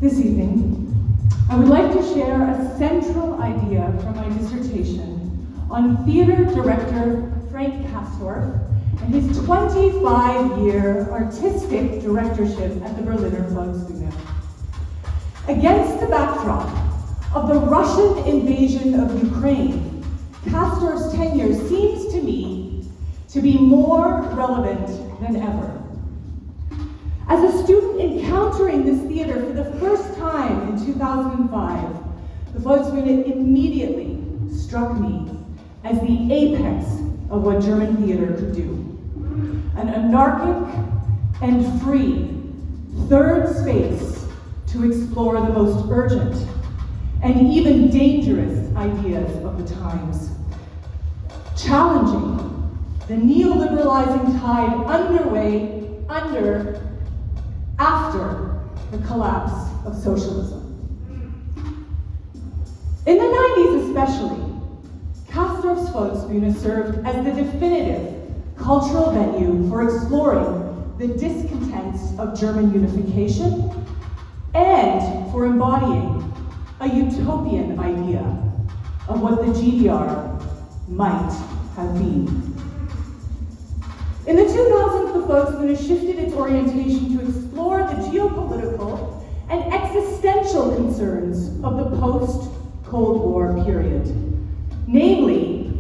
This evening, I would like to share a central idea from my dissertation on theater director Frank Castorf and his 25-year artistic directorship at the Berliner Volksbühne. Against the backdrop of the Russian invasion of Ukraine, Castorf's tenure seems to me to be more relevant than ever. As a student encountering this theater for the first time in 2005, the Volksbühne immediately struck me as the apex of what German theater could do. An anarchic and free third space to explore the most urgent and even dangerous ideas of the times, challenging the neoliberalizing tide underway after the collapse of socialism. In the 90s especially, Castorf's Volksbühne served as the definitive cultural venue for exploring the discontents of German unification and for embodying a utopian idea of what the GDR might have been. In the 2000s, the Volksbühne shifted its orientation to explore the geopolitical and existential concerns of the post-Cold War period, namely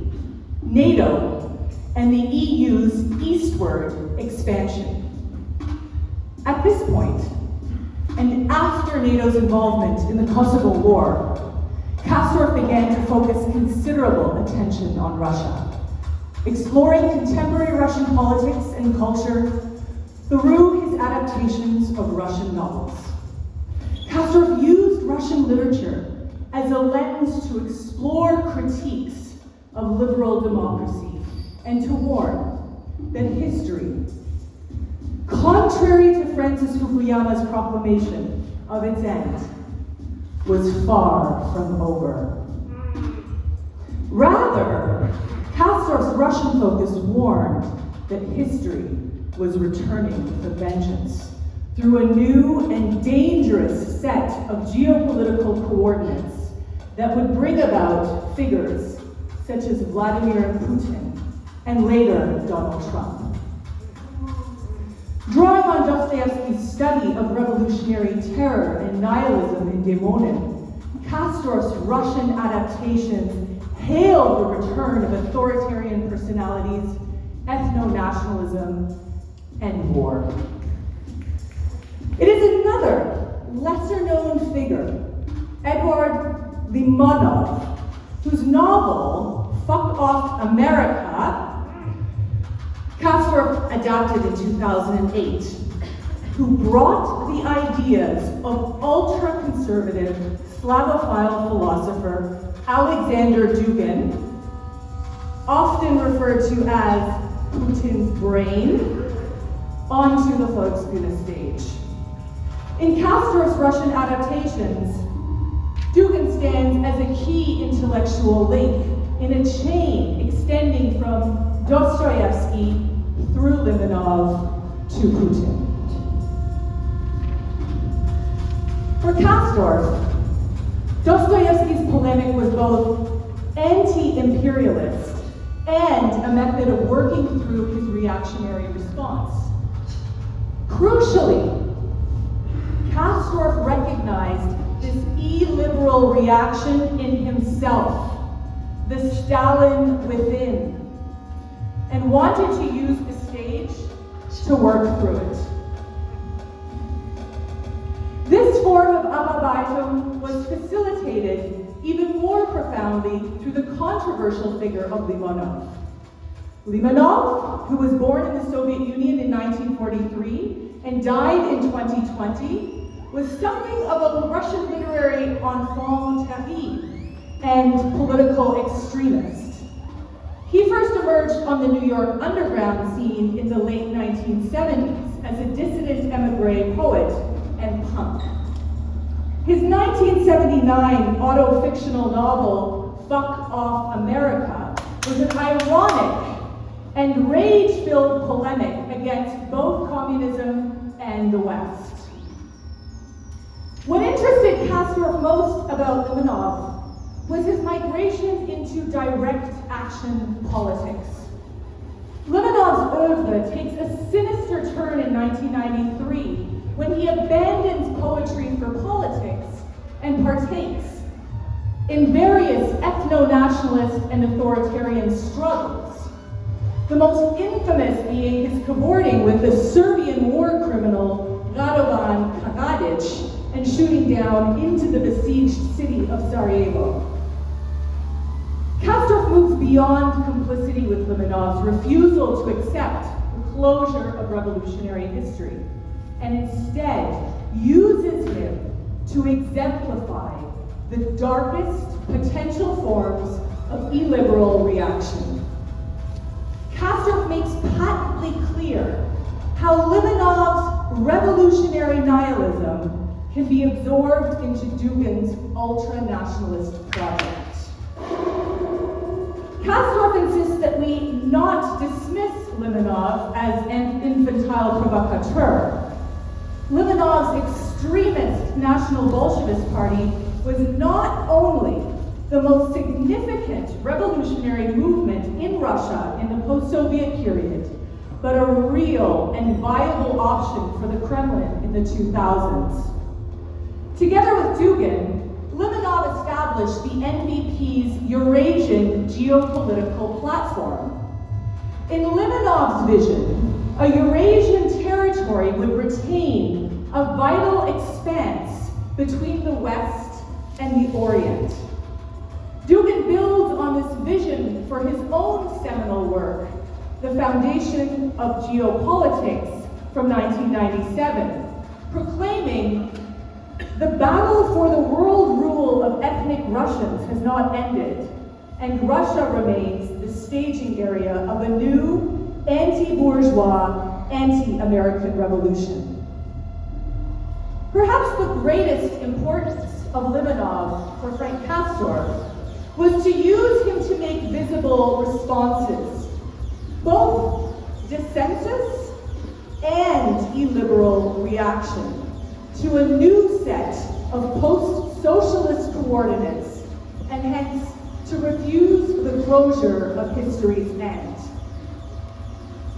NATO and the EU's eastward expansion. At this point, and after NATO's involvement in the Kosovo War, Castorf began to focus considerable attention on Russia, exploring contemporary Russian politics and culture through his adaptations of Russian novels. Castorf used Russian literature as a lens to explore critiques of liberal democracy and to warn that history, contrary to Francis Fukuyama's proclamation of its end, was far from over. Rather, Castorf's Russian focus warned that history was returning with a vengeance through a new and dangerous set of geopolitical coordinates that would bring about figures such as Vladimir Putin and later Donald Trump. Drawing on Dostoevsky's study of revolutionary terror and nihilism in Demonin, Castorf's Russian adaptations hailed the return of authoritarian personalities, ethno-nationalism, and war. It is another lesser-known figure, Eduard Limonov, whose novel, Fuck Off America, Castorf adapted in 2008, who brought the ideas of ultra-conservative Slavophile philosopher Alexander Dugin, often referred to as Putin's brain, onto the Volksbühne stage. In Castorf's Russian adaptations, Dugin stands as a key intellectual link in a chain extending from Dostoevsky through Limonov to Putin. For Castorf, Dostoevsky's polemic was both anti-imperialist and a method of working through his reactionary response. Crucially, Castorf recognized this illiberal reaction in himself, the Stalin within, and wanted to use the stage to work through it. This form of Abarbeitung was facilitated even more profoundly through the controversial figure of Limonov. Limonov, who was born in the Soviet Union in 1943 and died in 2020, was something of a Russian literary enfant terrible and political extremist. He first emerged on the New York underground scene in the late 1970s as a dissident emigre poet and punk. His 1979 auto-fictional novel, Fuck Off America, was an ironic and rage-filled polemic against both communism and the West. When in interested Castorf most about Limonov was his migration into direct action politics. Limonov's oeuvre takes a sinister turn in 1993 when he abandons poetry for politics and partakes in various ethno-nationalist and authoritarian struggles, the most infamous being his cavorting with the Serbian war criminal Radovan Karadzic and shooting down into the besieged city of Sarajevo. Castorf moves beyond complicity with Limonov's refusal to accept the closure of revolutionary history, and instead uses him to exemplify the darkest potential forms of illiberal reaction. Castorf makes patently clear how Limonov's revolutionary nihilism can be absorbed into Dugin's ultra-nationalist project. Castorf insists that we not dismiss Limonov as an infantile provocateur. Limonov's extremist National Bolshevist Party was not only the most significant revolutionary movement in Russia in the post-Soviet period, but a real and viable option for the Kremlin in the 2000s. Together with Dugin, Limonov established the NBP's Eurasian geopolitical platform. In Limonov's vision, a Eurasian territory would retain a vital expanse between the West and the Orient. Dugin builds on this vision for his own seminal work, The Foundation of Geopolitics from 1997, proclaiming the battle for the world rule of ethnic Russians has not ended, and Russia remains the staging area of a new anti-bourgeois, anti-American revolution. Perhaps the greatest importance of Limonov for Frank Castorf was to use him to make visible responses, both dissensus and illiberal reaction, to a new set of post-socialist coordinates, and hence to refuse the closure of history's end.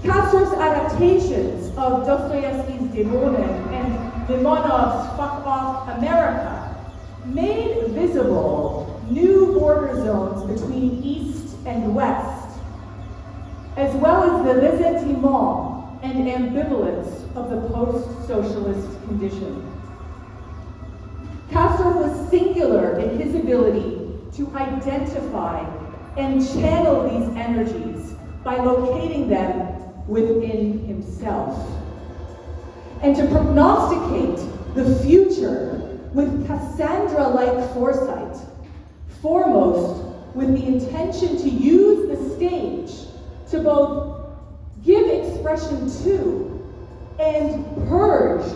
Castorf's adaptations of Dostoevsky's Demonen and Limonov's Fuck Off America made visible new border zones between East and West, as well as the ressentiment and ambivalence of the post-socialist condition. Castorf was singular in his ability to identify and channel these energies by locating them within himself, and to prognosticate the future with Cassandra-like foresight, foremost with the intention to use the stage to both give expression to and purge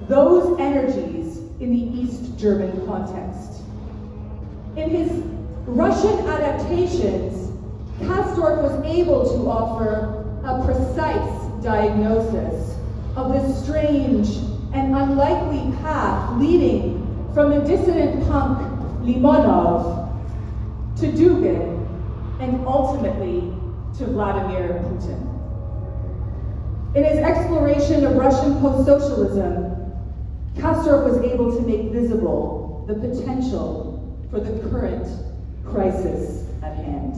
those energies in the East German context. In his Russian adaptations, Castorf was able to offer a precise diagnosis of the strange and unlikely path leading from the dissident punk Limonov to Dugin and ultimately to Vladimir Putin. In his exploration of Russian post-socialism, Castorf was able to make visible the potential for the current crisis at hand.